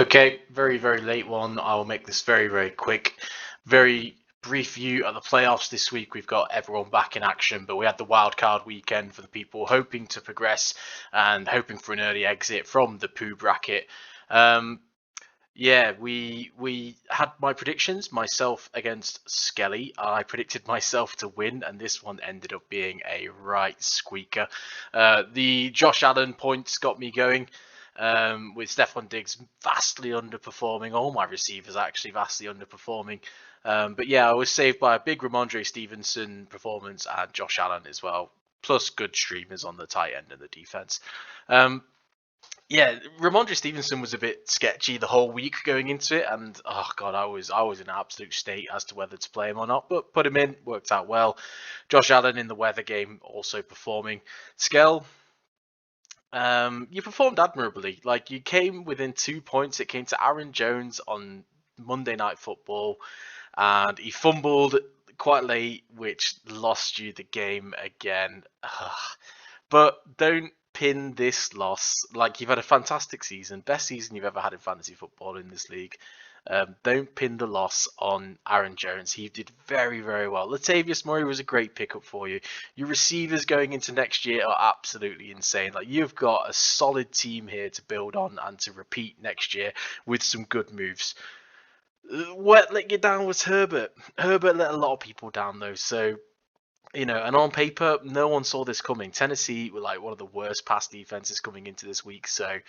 Okay, very, very late one. I will make this very, very quick. Very brief view of the playoffs this week. We've got everyone back in action, but we had the wild card weekend for the people hoping to progress and hoping for an early exit from the poo bracket. Yeah, we had my predictions, myself against Skelly. I predicted myself to win, and this one ended up being a right squeaker. The Josh Allen points got me going, with Stephon Diggs vastly underperforming. All my receivers actually vastly underperforming. But yeah, I was saved by a big Ramondre Stevenson performance and Josh Allen as well, plus good streamers on the tight end and the defense. Yeah, Ramondre Stevenson was a bit sketchy the whole week going into it, and oh god, I was in an absolute state as to whether to play him or not. But put him in, worked out well. Josh Allen in the weather game also performing. Skell, you performed admirably. Like you came within 2 points. It came to Aaron Jones on Monday Night Football, and he fumbled quite late, which lost you the game again. But don't pin this loss. Like you've had a fantastic season, best season you've ever had in fantasy football in this league. Don't pin the loss on Aaron Jones. He did very, very well. Latavius Murray was a great pickup for you. Your receivers going into next year are absolutely insane. Like you've got a solid team here to build on and to repeat next year with some good moves. What let you down was Herbert. Herbert let a lot of people down though. So and on paper, no one saw this coming. Tennessee were like one of the worst pass defenses coming into this week. So,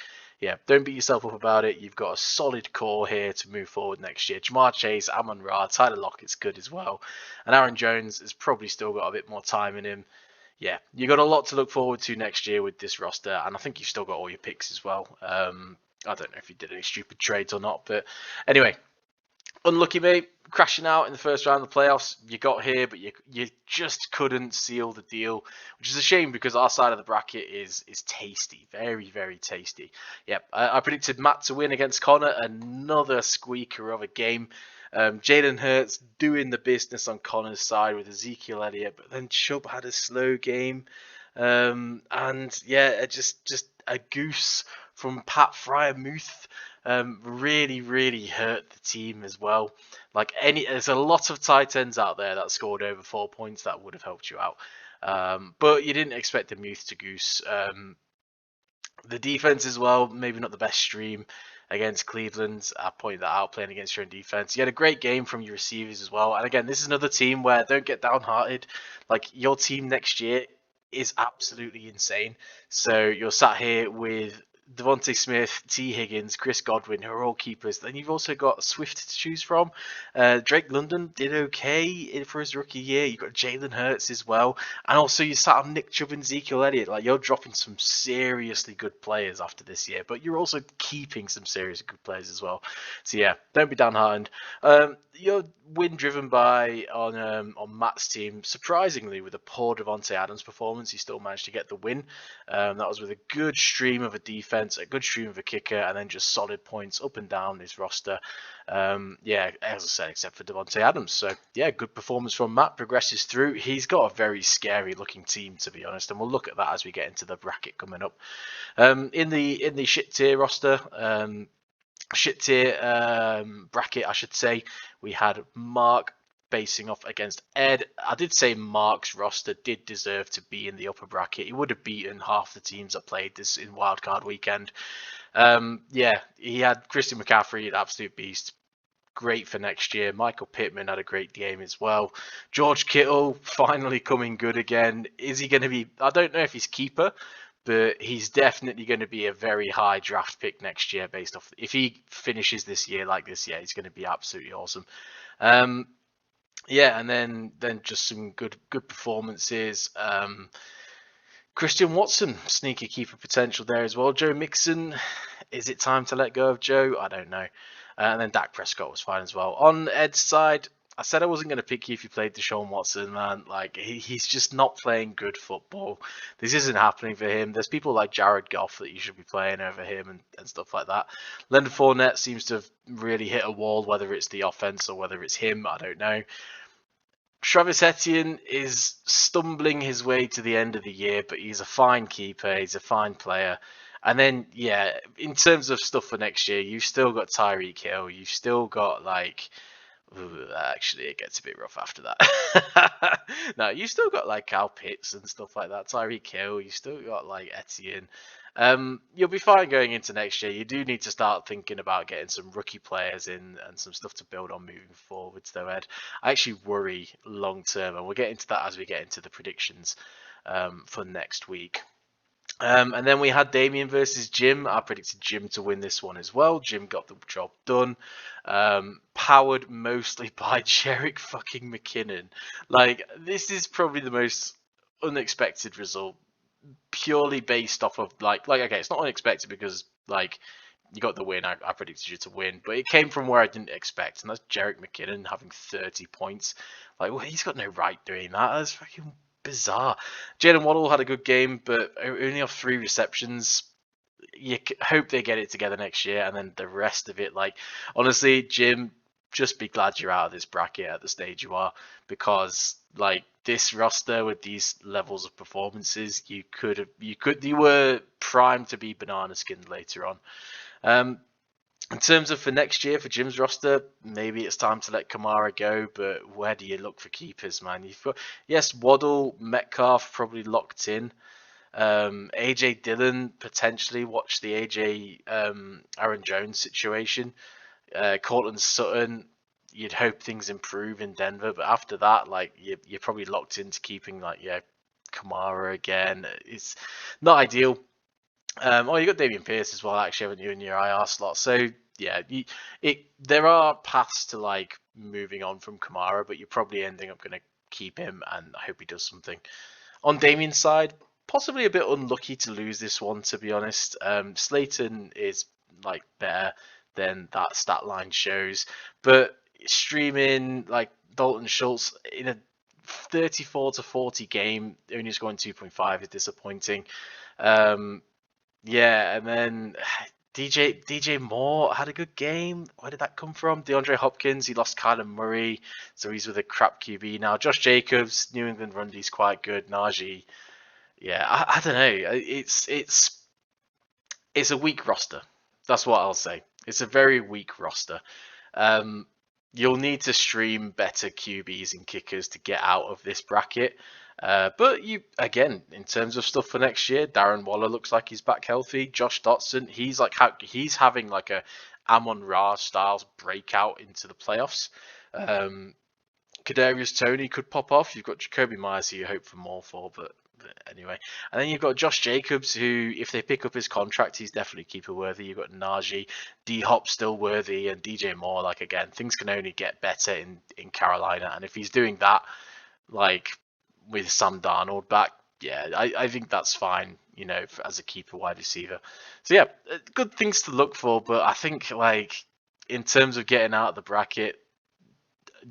yeah, don't beat yourself up about it. You've got a solid core here to move forward next year. Jamar Chase, Amon Ra, Tyler Lockett's good as well. And Aaron Jones has probably still got a bit more time in him. Yeah, you got a lot to look forward to next year with this roster. And I think you've still got all your picks as well. I don't know if you did any stupid trades or not. But anyway, unlucky, mate. Crashing out in the first round of the playoffs. You got here, but you just couldn't seal the deal, which is a shame because our side of the bracket is tasty, very, very tasty. Yep, I predicted Matt to win against Connor, another squeaker of a game. Jalen Hurts doing the business on Connor's side with Ezekiel Elliott, but then Chubb had a slow game, and yeah, just a goose from Pat Fryermuth. Really, really hurt the team as well. Like there's a lot of tight ends out there that scored over 4 points that would have helped you out. But you didn't expect the Muth to goose. The defense as well, maybe not the best stream against Cleveland. I pointed that out, playing against your own defense. You had a great game from your receivers as well. And again, this is another team where don't get downhearted. Like your team next year is absolutely insane. So you're sat here with Devontae Smith, T. Higgins, Chris Godwin, who are all keepers. Then you've also got Swift to choose from. Drake London did okay for his rookie year. You've got Jalen Hurts as well. And also you sat on Nick Chubb and Ezekiel Elliott. Like you're dropping some seriously good players after this year, but you're also keeping some seriously good players as well. So yeah, don't be downhearted. Your win driven by on Matt's team, surprisingly with a poor Devontae Adams performance, he still managed to get the win. That was with a good stream of a defense, a good stream of a kicker, and then just solid points up and down his roster. Yeah, as I said, except for Devontae Adams. So yeah, good performance from Matt. Progresses through. He's got a very scary looking team, to be honest, and we'll look at that as we get into the bracket coming up. In the shit tier roster. Bracket, I should say, we had Mark facing off against Ed. I did say Mark's roster did deserve to be in the upper bracket. He would have beaten half the teams that played this in wildcard weekend. Yeah, he had Christian McCaffrey, an absolute beast. Great for next year. Michael Pittman had a great game as well. George Kittle finally coming good again. Is he going to be? I don't know if he's keeper, but he's definitely going to be a very high draft pick next year based off. If he finishes this year like this year, he's going to be absolutely awesome. Yeah, and then just some good performances. Christian Watson, sneaky keeper potential there as well. Joe Mixon, is it time to let go of Joe? I don't know. And then Dak Prescott was fine as well. On Ed's side, I said I wasn't going to pick you if you played Deshaun Watson, man. Like, he's just not playing good football. This isn't happening for him. There's people like Jared Goff that you should be playing over him and stuff like that. Leonard Fournette seems to have really hit a wall, whether it's the offense or whether it's him, I don't know. Travis Etienne is stumbling his way to the end of the year, but he's a fine keeper. He's a fine player. And then, yeah, in terms of stuff for next year, you've still got Tyreek Hill. You've still got like, ooh, actually, it gets a bit rough after that. No, you still got like Cal Pitts and stuff like that. Tyreek Hill. You still got like Etienne. You'll be fine going into next year. You do need to start thinking about getting some rookie players in and some stuff to build on moving forwards, though, Ed. I actually worry long term, and we'll get into that as we get into the predictions for next week. And then we had Damien versus Jim. I predicted Jim to win this one as well. Jim got the job done. Powered mostly by Jerick fucking McKinnon. Like, this is probably the most unexpected result, purely based off of okay, it's not unexpected because like you got the win. I predicted you to win, but it came from where I didn't expect, and that's Jerick McKinnon having 30 points. Like, well, he's got no right doing that. That's fucking bizarre. Jalen Waddle had a good game, but only off 3 receptions. You hope they get it together next year, and then the rest of it, like, honestly, Jim, just be glad you're out of this bracket at the stage you are, because like this roster with these levels of performances, you were primed to be banana skinned later on. In terms of for next year for Jim's roster, maybe it's time to let Kamara go, but where do you look for keepers, man? You've got, yes, Waddle, Metcalf probably locked in. AJ Dillon, potentially watch the AJ Aaron Jones situation. Cortland Sutton, you'd hope things improve in Denver, but after that, like you're probably locked into keeping Kamara again. It's not ideal. You got Dameon Pierce as well, actually, haven't you, in your IR slot? So yeah, there are paths to like moving on from Kamara, but you're probably ending up going to keep him, and I hope he does something. On Damien's side, possibly a bit unlucky to lose this one, to be honest. Slayton is like better than that stat line shows, but streaming like Dalton Schultz in a 34-40 game, only scoring 2.5 is disappointing. Yeah, and then DJ Moore had a good game. Where did that come from? DeAndre Hopkins, he lost Kyler Murray, so he's with a crap QB now. Josh Jacobs, New England run D's quite good. Najee, yeah, I don't know. It's a weak roster. That's what I'll say. It's a very weak roster. You'll need to stream better QBs and kickers to get out of this bracket. But you, again, in terms of stuff for next year, Darren Waller looks like he's back healthy. Josh Dotson, he's having like a Amon-Ra styles breakout into the playoffs. Kadarius Toney could pop off. You've got Jacoby Myers, who you hope for more for, but anyway. And then you've got Josh Jacobs, who, if they pick up his contract, he's definitely keeper worthy. You've got Najee, D-Hop still worthy, and DJ Moore. Like, again, things can only get better in Carolina. And if he's doing that, like with Sam Darnold back, yeah, I think that's fine, as a keeper wide receiver. So yeah, good things to look for. But I think like in terms of getting out of the bracket,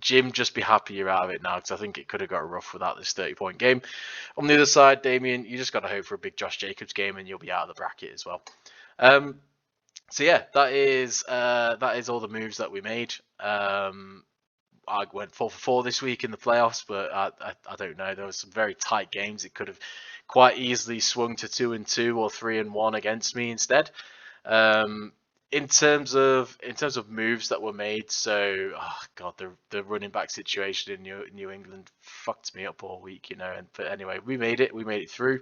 Jim, just be happy you're out of it now, because I think it could have got rough without this 30-point game. On the other side, Damien, you just got to hope for a big Josh Jacobs game, and you'll be out of the bracket as well. So yeah, that is all the moves that we made. I went 4 for 4 this week in the playoffs, but I don't know. There were some very tight games. It could have quite easily swung to 2-2 or 3-1 against me instead. In terms of moves that were made, so the running back situation in New England fucked me up all week, but anyway, we made it through.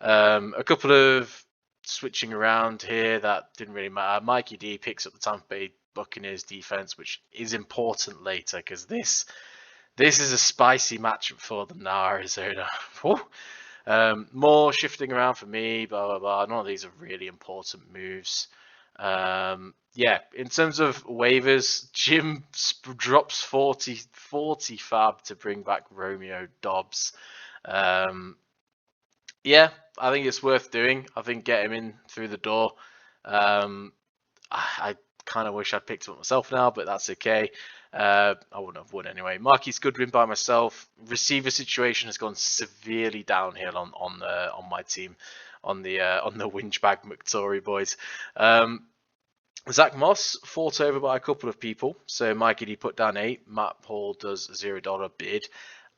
A couple of switching around here that didn't really matter. Mikey D picks up the Tampa Bay Buccaneers defense, which is important later, because this is a spicy matchup for them now, Arizona. More shifting around for me, blah blah blah. None of these are really important moves. Yeah, in terms of waivers, Jim drops 40 fab to bring back Romeo Dobbs. Yeah, I think it's worth doing. I think get him in through the door. I kind of wish I'd picked him up myself now, but that's okay. I wouldn't have won anyway. Marquise Goodwin by myself. Receiver situation has gone severely downhill on my team, on the Winchbag McTory boys. Zach Moss fought over by a couple of people. So Mikey D put down 8. Matt Paul does a $0 bid.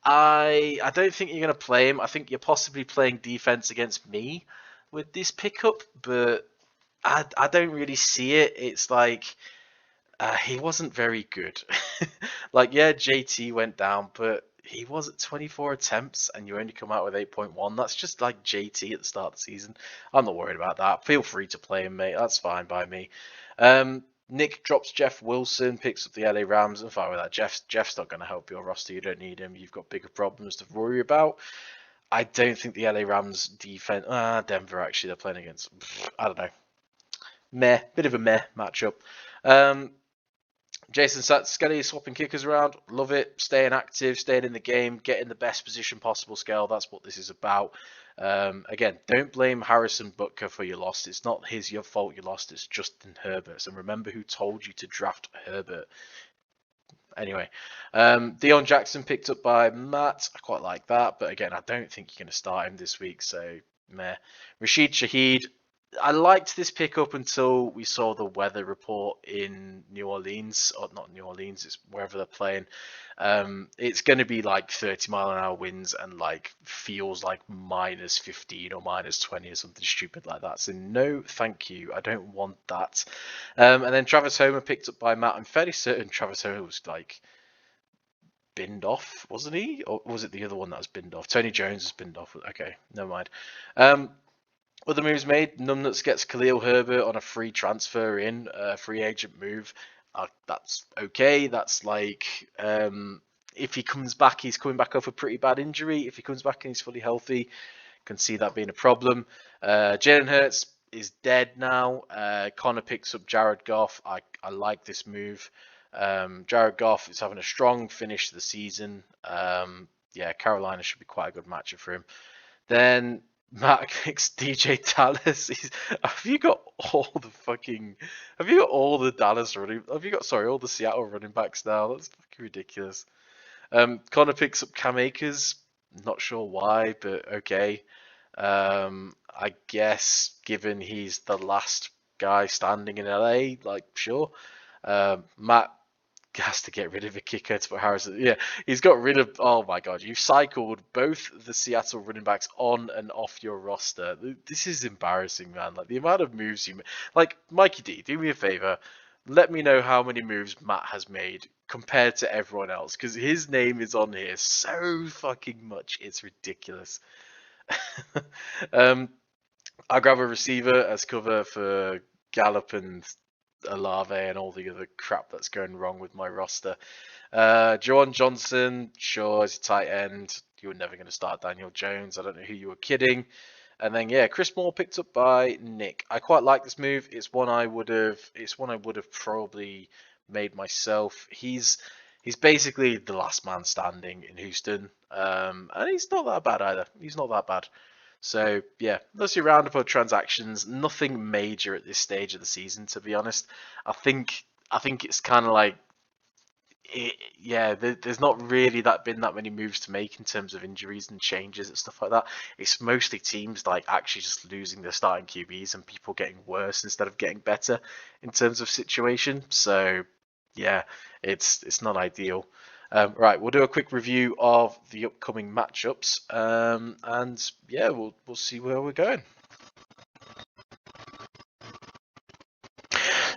I don't think you're going to play him. I think you're possibly playing defense against me, with this pickup, but I don't really see it. It's like he wasn't very good. Like, yeah, JT went down, but he was at 24 attempts and you only come out with 8.1. That's just like JT at the start of the season. I'm not worried about that. Feel free to play him, mate. That's fine by me. Nick drops Jeff Wilson, picks up the LA Rams. I'm fine with that. Jeff's not going to help your roster. You don't need him. You've got bigger problems to worry about. I don't think the LA Rams defense. Denver actually they're playing against. I don't know. Bit of a meh matchup. Jason Skelly is swapping kickers around. Love it. Staying active, staying in the game, getting the best position possible. Scale. That's what this is about. Again, don't blame Harrison Butker for your loss. It's not your fault you lost. It's Justin Herbert's. And remember who told you to draft Herbert. Anyway, Deion Jackson picked up by Matt. I quite like that, but again, I don't think you're going to start him this week, so meh. Rashid Shaheed, I liked this pickup until we saw the weather report in New Orleans, or not New Orleans, it's wherever they're playing. It's going to be like 30-mile-an-hour winds and like feels like minus 15 or minus 20 or something stupid like that. So no, thank you. I don't want that. And then Travis Homer picked up by Matt. I'm fairly certain Travis Homer was like binned off, wasn't he? Or was it the other one that was binned off? Tony Jones was binned off. Okay, never mind. Other moves made. Numbnuts gets Khalil Herbert on a free transfer in, free agent move. That's okay. That's like, if he comes back, he's coming back off a pretty bad injury. If he comes back and he's fully healthy, can see that being a problem. Jalen Hurts is dead now. Connor picks up Jared Goff. I like this move. Jared Goff is having a strong finish to the season. Yeah, Carolina should be quite a good matchup for him. Then Matt picks DJ Dallas. Have you got all the Dallas running? All the Seattle running backs now? That's fucking ridiculous. Connor picks up Cam Akers. Not sure why, but okay. I guess given he's the last guy standing in LA, like sure. Matt has to get rid of a kicker to put Harrison. Yeah, he's got rid of. Oh my god, you've cycled both the Seattle running backs on and off your roster. This is embarrassing, man. Like the amount of moves you make. Like Mikey D, do me a favor. Let me know how many moves Matt has made compared to everyone else, because his name is on here so fucking much. It's ridiculous. I grab a receiver as cover for Gallup and Olave and all the other crap that's going wrong with my roster. Jawan Johnson, sure, as a tight end. You were never going to start Daniel Jones. I don't know who you were kidding. And then yeah, Chris Moore picked up by Nick. I quite like this move. It's one I would have probably made myself. He's basically the last man standing in Houston. And he's not that bad either. He's not that bad. So yeah, that's your roundup of transactions. Nothing major at this stage of the season, to be honest. I think it's kind of like, there's not really been that many moves to make in terms of injuries and changes and stuff like that. It's mostly teams like actually just losing their starting QBs and people getting worse instead of getting better in terms of situation. So yeah, it's not ideal. Right, we'll do a quick review of the upcoming matchups, and yeah, we'll see where we're going.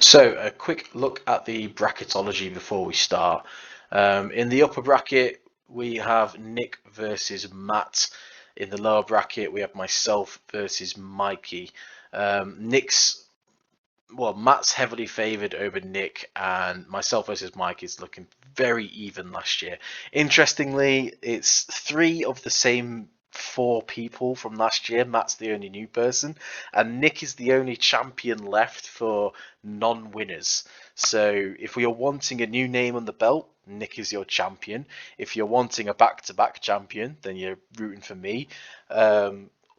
So, a quick look at the bracketology before we start. In the upper bracket, we have Nick versus Matt. In the lower bracket, we have myself versus Mikey. Matt's heavily favoured over Nick, and myself versus Mike is looking very even last year. Interestingly, it's 3 of the same 4 people from last year. Matt's the only new person, and Nick is the only champion left for non-winners. So if we are wanting a new name on the belt, Nick is your champion. If you're wanting a back-to-back champion, then you're rooting for me.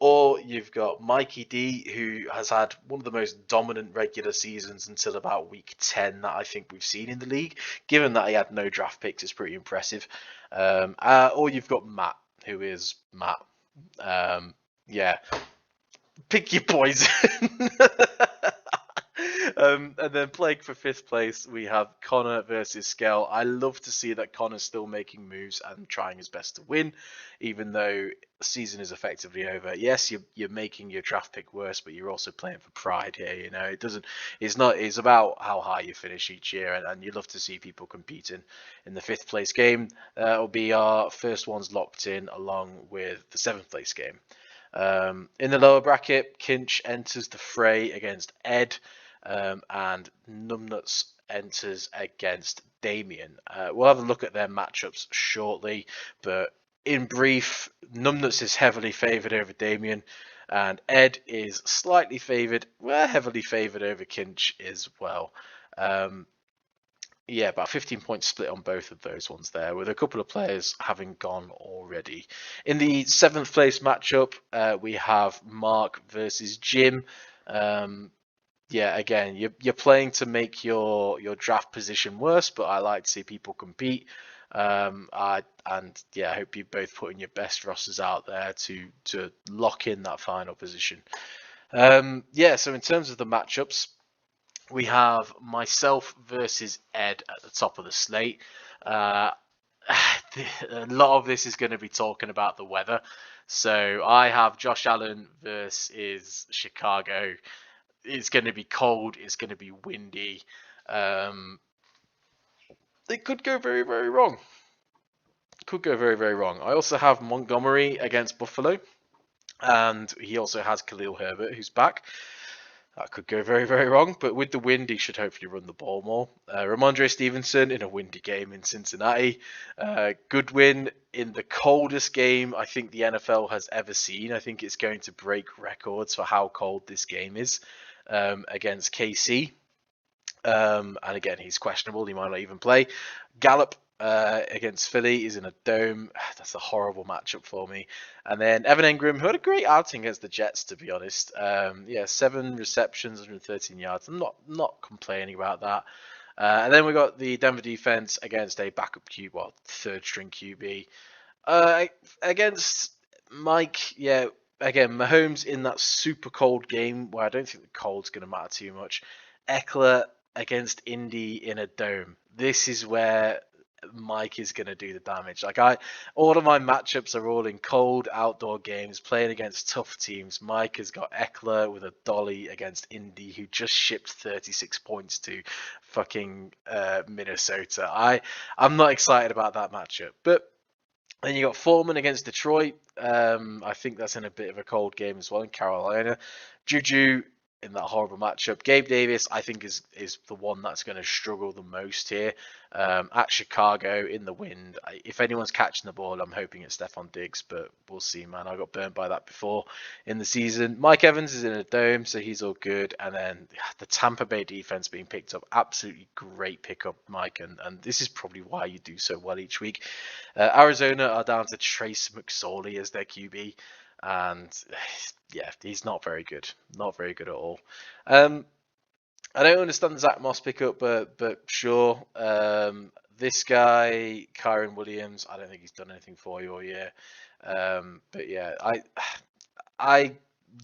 Or you've got Mikey D, who has had one of the most dominant regular seasons until about week 10 that I think we've seen in the league. Given that he had no draft picks, it's pretty impressive. Or you've got Matt, who is Matt. Yeah. Pick your poison. And then playing for 5th place, we have Connor versus Skell. I love to see that Connor's still making moves and trying his best to win, even though the season is effectively over. Yes, you're making your draft pick worse, but you're also playing for pride here. You know, it's about how high you finish each year, and you love to see people competing in the 5th place game. It'll be our first ones locked in, along with the 7th place game. In the lower bracket, Kinch enters the fray against Ed, and Numbnuts enters against Damien. We'll have a look at their matchups shortly, but in brief, Numbnuts is heavily favoured over Damien, and Ed is slightly favoured, heavily favoured over Kinch as well. Yeah, about 15 points split on both of those ones there, with a couple of players having gone already. In the 7th place matchup, we have Mark versus Jim. Yeah, again, you're playing to make your draft position worse, but I like to see people compete. I hope you both putting your best rosters out there to lock in that final position. So in terms of the matchups, we have myself versus Ed at the top of the slate. A lot of this is going to be talking about the weather. So I have Josh Allen versus Chicago. It's going to be cold. It's going to be windy. It could go very, very wrong. Could go very, very wrong. I also have Montgomery against Buffalo. And he also has Khalil Herbert, who's back. That could go very, very wrong, but with the wind, he should hopefully run the ball more. Ramondre Stevenson in a windy game in Cincinnati. Goodwin in the coldest game I think the NFL has ever seen. I think it's going to break records for how cold this game is against KC. And again, he's questionable. He might not even play. Gallup against Philly is in a dome. That's a horrible matchup for me. And then Evan Engram, who had a great outing against the Jets, to be honest. 7 receptions, 113 yards. I'm not complaining about that. And then we got the Denver defense against a backup third string QB. Against Mike, again, Mahomes in that super cold game where I don't think the cold's going to matter too much. Eckler against Indy in a dome. This is where Mike is going to do the damage. All of my matchups are all in cold outdoor games, playing against tough teams. Mike has got Eckler with a dolly against Indy, who just shipped 36 points to fucking Minnesota. I'm not excited about that matchup. But then you got Foreman against Detroit. I think that's in a bit of a cold game as well in Carolina. Juju in that horrible matchup. Gabe Davis, I think, is the one that's going to struggle the most here. At Chicago in the wind. If anyone's catching the ball, I'm hoping it's Stephon Diggs, but we'll see, man. I got burnt by that before in the season. Mike Evans is in a dome, so he's all good. And then the Tampa Bay defense being picked up. Absolutely great pickup, Mike. And this is probably why you do so well each week. Arizona are down to Trace McSorley as their QB. And yeah, he's not very good. Not very good at all. I don't understand the Zach Moss pickup, but sure. This guy, Kyron Williams, I don't think he's done anything for you all year. But yeah, I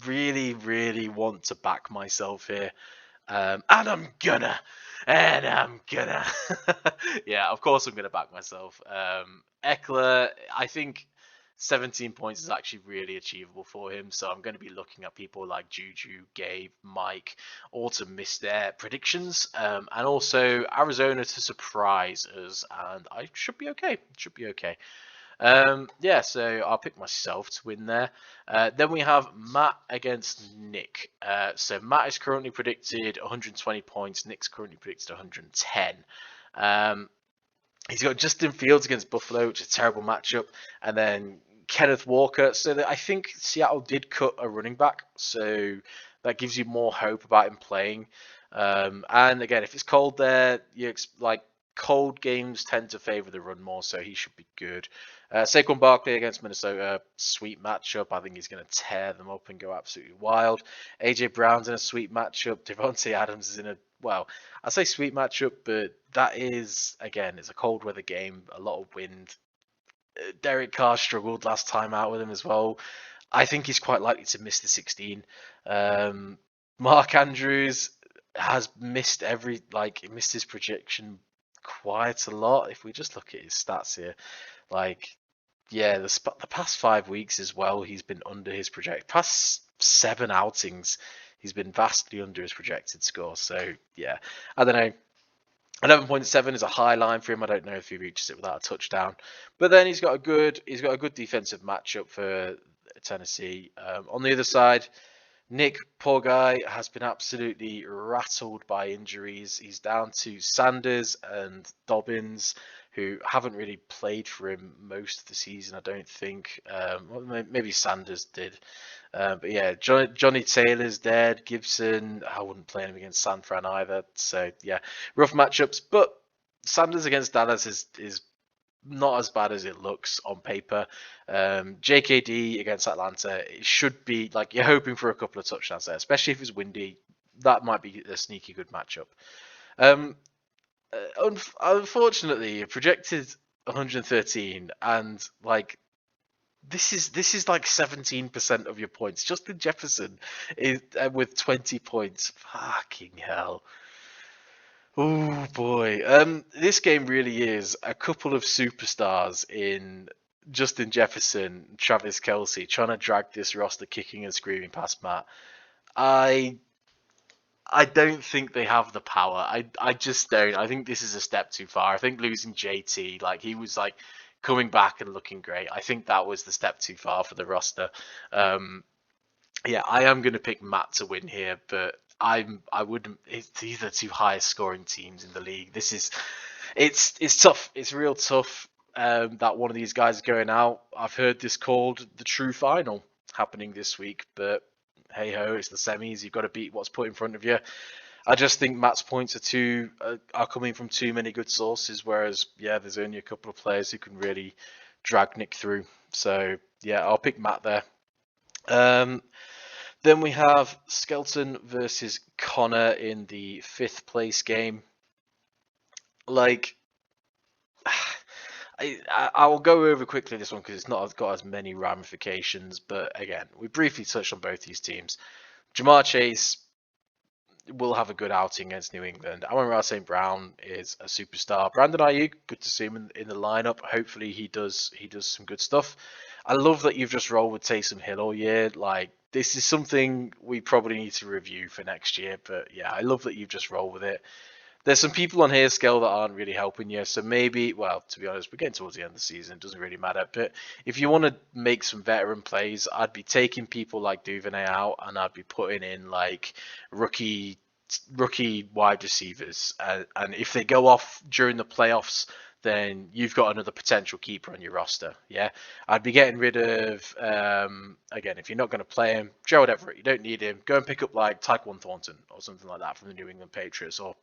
really, really want to back myself here. And I'm gonna. Yeah, of course I'm gonna back myself. Eckler, I think 17 points is actually really achievable for him. So I'm going to be looking at people like Juju, Gabe, Mike, all to miss their predictions. And also Arizona to surprise us. And I should be okay. So I'll pick myself to win there. Then we have Matt against Nick. So Matt is currently predicted 120 points. Nick's currently predicted 110. He's got Justin Fields against Buffalo, which is a terrible matchup. And then Kenneth Walker. So I think Seattle did cut a running back. So that gives you more hope about him playing. And again, if it's cold there, cold games tend to favor the run more. So he should be good. Saquon Barkley against Minnesota, sweet matchup. I think he's going to tear them up and go absolutely wild. AJ Brown's in a sweet matchup. Devontae Adams is in I say sweet matchup, but that is, again, it's a cold weather game, a lot of wind. Derek Carr struggled last time out with him as well. I think he's quite likely to miss the 16. Mark Andrews, has missed he missed his projection quite a lot. If we just look at his stats here, the past 5 weeks as well, he's been under his past 7 outings, he's been vastly under his projected score. So yeah, I don't know. 11.7 is a high line for him. I don't know if he reaches it without a touchdown, but then he's got a good defensive matchup for Tennessee. On the other side, Nick, poor guy, has been absolutely rattled by injuries. He's down to Sanders and Dobbins, who haven't really played for him most of the season, I don't think. Maybe Sanders did. But yeah, Johnny Taylor's dead. Gibson, I wouldn't play him against San Fran either. So yeah, rough matchups. But Sanders against Dallas is not as bad as it looks on paper. JKD against Atlanta, it should be you're hoping for a couple of touchdowns there, especially if it's windy. That might be a sneaky good matchup. Unfortunately, projected 113, and this is 17% of your points. Justin Jefferson is with 20 points. Fucking hell. Oh boy. This game really is a couple of superstars in Justin Jefferson, Travis Kelce trying to drag this roster kicking and screaming past Matt. I don't think they have the power. I just don't. I think this is a step too far. I think losing JT, he was coming back and looking great. I think that was the step too far for the roster. Yeah, I am going to pick Matt to win here, but I wouldn't. It's these are the two highest scoring teams in the league. It's tough. It's real tough. That one of these guys is going out. I've heard this called the true final happening this week, but hey ho, it's the semis. You've got to beat what's put in front of you. I just think Matt's points are coming from too many good sources, whereas there's only a couple of players who can really drag Nick through. So yeah, I'll pick Matt there. Then we have Skelton versus Connor in the 5th place game. I'll go over quickly this one because it's not got as many ramifications. But again, we briefly touched on both these teams. Jamar Chase will have a good outing against New England. Amon-Ra St. Brown is a superstar. Brandon Ayuk, good to see him in the lineup. Hopefully he does some good stuff. I love that you've just rolled with Taysom Hill all year. This is something we probably need to review for next year. But yeah, I love that you've just rolled with it. There's some people on here, Scale, that aren't really helping you. So maybe, well, to be honest, we're getting towards the end of the season. It doesn't really matter. But if you want to make some veteran plays, I'd be taking people like Duvernay out, and I'd be putting in rookie wide receivers. And if they go off during the playoffs, then you've got another potential keeper on your roster. Yeah, I'd be getting rid of again, if you're not going to play him, Gerald Everett. You don't need him. Go and pick up Tyquan Thornton or something like that from the New England Patriots, or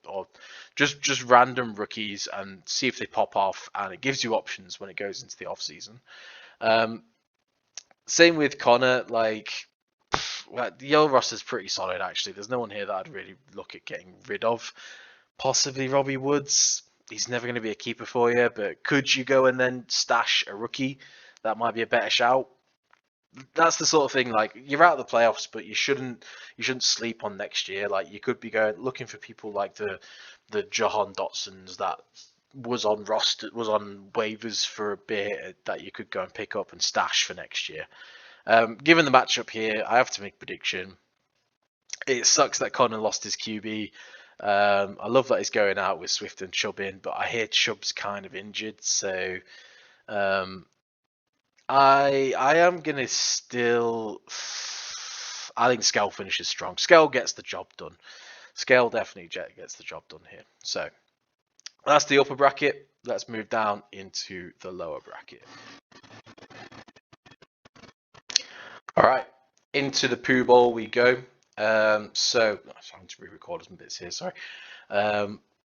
just random rookies and see if they pop off. And it gives you options when it goes into the off season. Same with Connor. The old roster's pretty solid actually. There's no one here that I'd really look at getting rid of. Possibly Robbie Woods. He's never going to be a keeper for you, but could you go and then stash a rookie? That might be a better shout. That's the sort of thing. You're out of the playoffs, but you shouldn't sleep on next year. You could be looking for people like the Jahan Dotsons that was on waivers for a bit that you could go and pick up and stash for next year. Given the matchup here, I have to make a prediction. It sucks that Connor lost his QB. I love that he's going out with Swift and Chubb in, but I hear Chubb's kind of injured, so I am gonna still. I think Skell finishes strong. Skell gets the job done. Skell definitely gets the job done here. So that's the upper bracket. Let's move down into the lower bracket. All right, into the Pooh Bowl we go. So I'm trying to re-record some bits here. Sorry.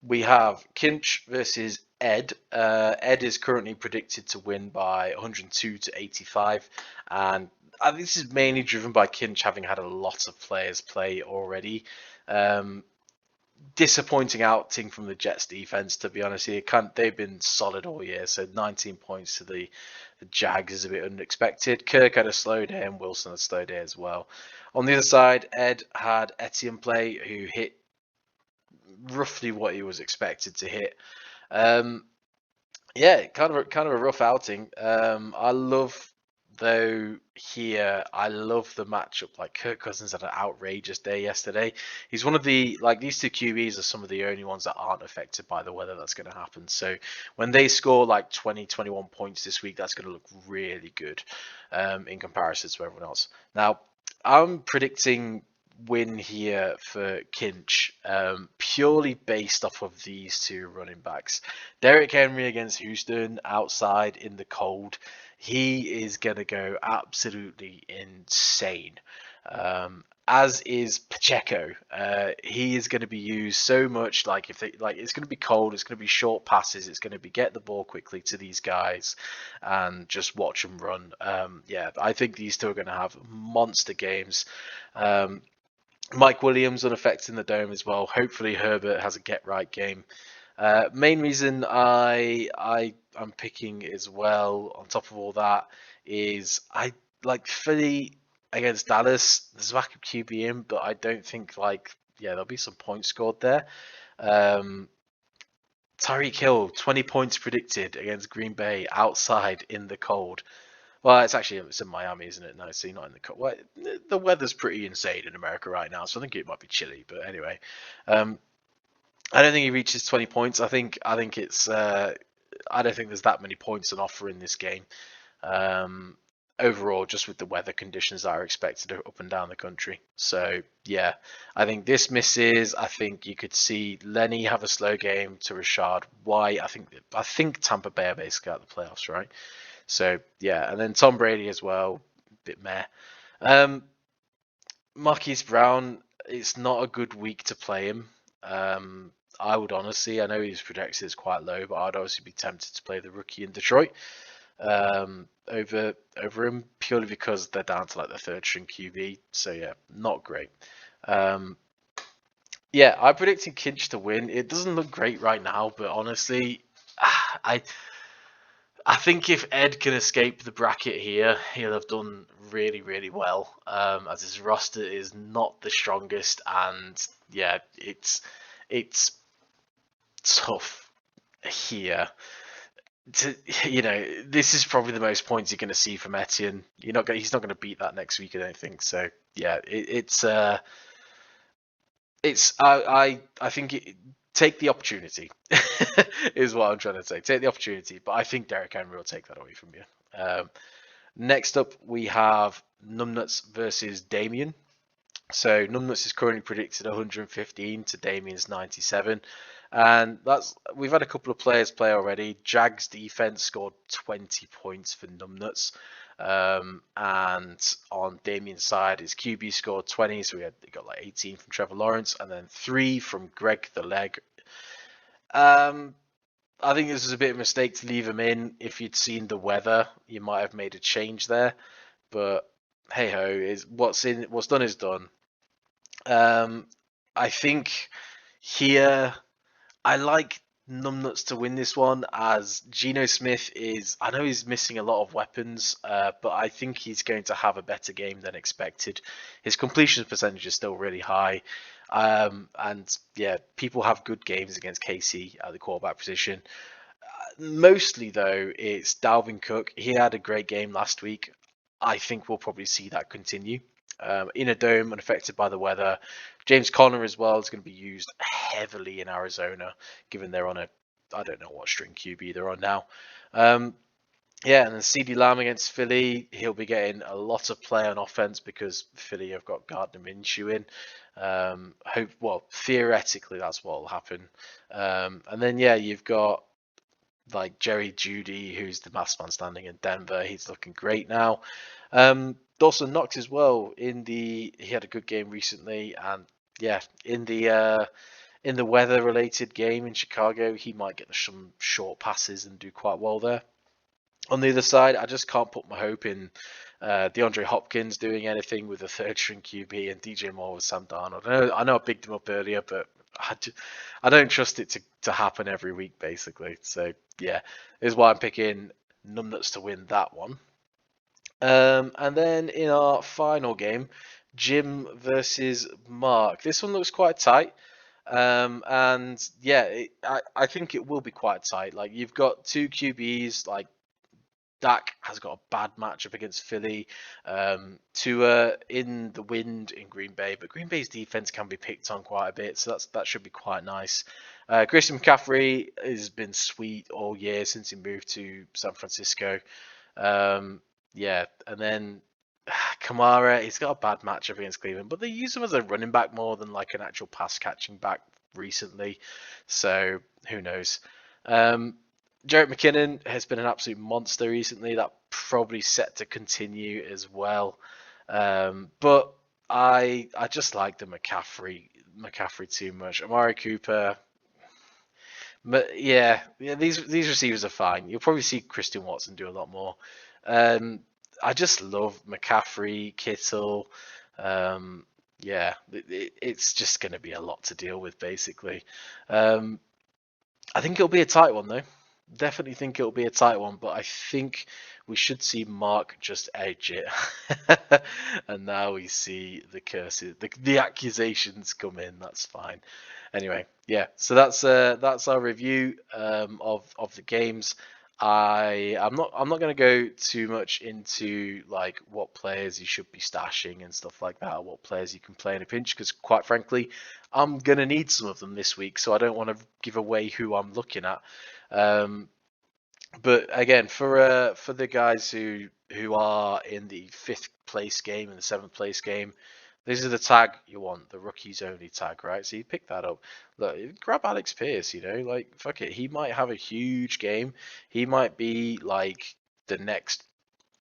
We have Kinch versus Ed. Ed is currently predicted to win by 102 to 85, and this is mainly driven by Kinch having had a lot of players play already. Disappointing outing from the Jets defense, to be honest here. They've been solid all year, so 19 points to the Jags is a bit unexpected. Kirk had a slow day and Wilson had a slow day as well. On the other side, Ed had Etienne play, who hit roughly what he was expected to hit. Yeah, kind of a rough outing. I love though here. I love the matchup. Like Kirk Cousins had an outrageous day yesterday. He's one of the like these two QBs are some of the only ones that aren't affected by the weather that's going to happen. So when they score like 20, 21 points this week, that's going to look really good in comparison to everyone else. Now I'm predicting win here for Kinch, purely based off of these two running backs. Derrick Henry against Houston outside in the cold. He is going to go absolutely insane. As is Pacheco. He is going to be used so much. Like if they like, it's going to be cold. It's going to be short passes. It's going to be get the ball quickly to these guys, and just watch them run. Yeah, I think these two are going to have monster games. Mike Williams unaffected in the dome as well. Hopefully Herbert has a get right game. Main reason I'm picking as well on top of all that is I like Philly against Dallas. There's a backup QB in, but I don't think there'll be some points scored there. Tyreek Hill 20 points predicted against Green Bay outside in the cold. Well, it's in Miami, isn't it? No, see, not in the cold. Well, the weather's pretty insane in America right now, so I think it might be chilly. But anyway, I don't think he reaches 20 points. I think it's. I don't think there's that many points on offer in this game. Overall, just with the weather conditions that are expected up and down the country. So yeah, I think this misses. I think you could see Lenny have a slow game to Rashad White. I think Tampa Bay are basically out of the playoffs, right? So yeah, and then Tom Brady as well, bit meh. Marquise Brown, it's not a good week to play him. I would honestly, I know his projected is quite low, but I'd obviously be tempted to play the rookie in Detroit over him purely because they're down to like the third string QB. So yeah, not great. Yeah, I'm predicting Kinch to win. It doesn't look great right now, but honestly, I think if Ed can escape the bracket here, he'll have done really, really well. As his roster is not the strongest, and yeah, it's tough here. This is probably the most points you're going to see from Etienne. He's not going to beat that next week, I don't think. So yeah, I think take the opportunity is what I'm trying to say. Take the opportunity, but I think Derrick Henry will take that away from you. Next up, we have Numbnuts versus Damien. So Numbnuts is currently predicted 115 to Damien's 97. And we've had a couple of players play already. Jags defense scored 20 points for Numbnuts. And on Damien's side, his QB scored 20, so he got like 18 from Trevor Lawrence, and then 3 from Greg the Leg. I think this was a bit of a mistake to leave him in. If you'd seen the weather, you might have made a change there. But hey ho, what's done is done. I think here I like Numbnuts to win this one, as Geno Smith I know he's missing a lot of weapons, but I think he's going to have a better game than expected. His completion percentage is still really high. And yeah, people have good games against Casey at the quarterback position. Mostly though, it's Dalvin Cook. He had a great game last week. I think we'll probably see that continue. In a dome, unaffected by the weather. James Conner as well is going to be used heavily in Arizona, given they're on I don't know what string QB they're on now. Yeah, and then CeeDee Lamb against Philly, he'll be getting a lot of play on offense because Philly have got Gardner Minshew in. Theoretically, that's what will happen. And then, yeah, you've got like Jerry Jeudy, who's the last man standing in Denver. He's looking great now. Dawson Knox as well. He had a good game recently, and yeah, in the weather-related game in Chicago, he might get some short passes and do quite well there. On the other side, I just can't put my hope in DeAndre Hopkins doing anything with a third-string QB and DJ Moore with Sam Darnold. I know I picked him up earlier, but I don't trust it to happen every week, basically. So yeah, this is why I'm picking Numbnuts to win that one. And then in our final game, Jim versus Mark. This one looks quite tight. And yeah, I think it will be quite tight. Like you've got two QBs, like Dak has got a bad matchup against Philly. Tua in the wind in Green Bay, but Green Bay's defense can be picked on quite a bit, so that should be quite nice. Christian McCaffrey has been sweet all year since he moved to San Francisco. Yeah, and then Kamara, he's got a bad matchup against Cleveland, but they use him as a running back more than like an actual pass catching back recently. So who knows? Um, Jarrett McKinnon has been an absolute monster recently. That probably set to continue as well. But I just like the McCaffrey too much. Amari Cooper, but yeah, these receivers are fine. You'll probably see Christian Watson do a lot more. I just love McCaffrey, Kittle. Yeah, it's just going to be a lot to deal with, basically. Um, I think it'll be a tight one, though. Definitely think it'll be a tight one, but I think we should see Mark just edge it. And now we see the curses, the accusations come in. That's fine. Anyway, yeah. So that's our review of the games. I'm not going to go too much into like what players you should be stashing and stuff like that, or what players you can play in a pinch, because quite frankly, I'm going to need some of them this week, so I don't want to give away who I'm looking at. But again, for the guys who are in the 5th place game and the 7th place game, this is the tag you want, the rookies only tag, right? So you pick that up. Look, grab Alex Pierce, like fuck it, he might have a huge game. He might be like the next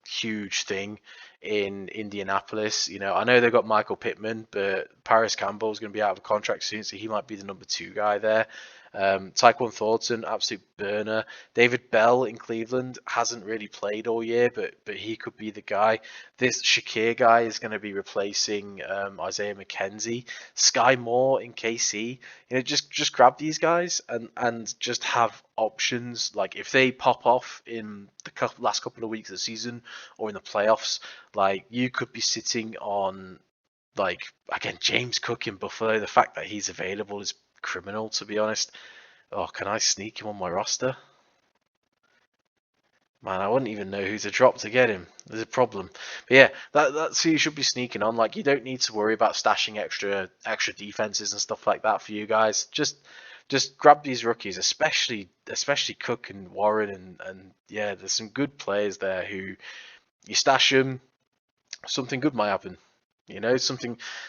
huge thing in Indianapolis. I know they've got Michael Pittman, but Paris Campbell's going to be out of contract soon, so he might be the number 2 guy there. Tyquan Thornton, absolute burner. David Bell in Cleveland hasn't really played all year, but he could be the guy. This Shakir guy is going to be replacing Isaiah McKenzie. Sky Moore in KC. Just grab these guys and just have options. Like if they pop off in the last couple of weeks of the season or in the playoffs, like you could be sitting on, like, again, James Cook in Buffalo. The fact that he's available is criminal, to be honest. Oh, can I sneak him on my roster? Man, I wouldn't even know who to drop to get him. There's a problem. But yeah, that's who you should be sneaking on. Like, you don't need to worry about stashing extra defenses and stuff like that for you guys. Just grab these rookies, especially Cook and Warren, and yeah, there's some good players there who you stash them, something good might happen.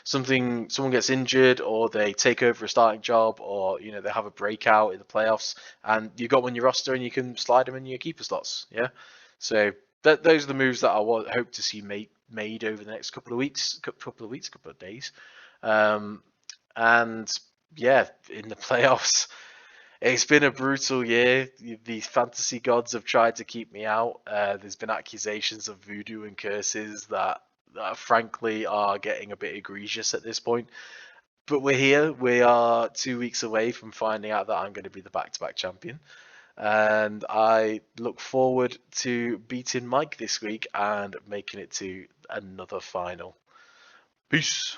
Someone gets injured, or they take over a starting job, or they have a breakout in the playoffs, and you got them on your roster, and you can slide them in your keeper slots. Yeah, so those are the moves that I hope to see made over the next couple of days, and yeah, in the playoffs. It's been a brutal year. The fantasy gods have tried to keep me out. There's been accusations of voodoo and curses that frankly are getting a bit egregious at this point. But we're here. We are 2 weeks away from finding out that I'm going to be the back-to-back champion. And I look forward to beating Mike this week and making it to another final. Peace.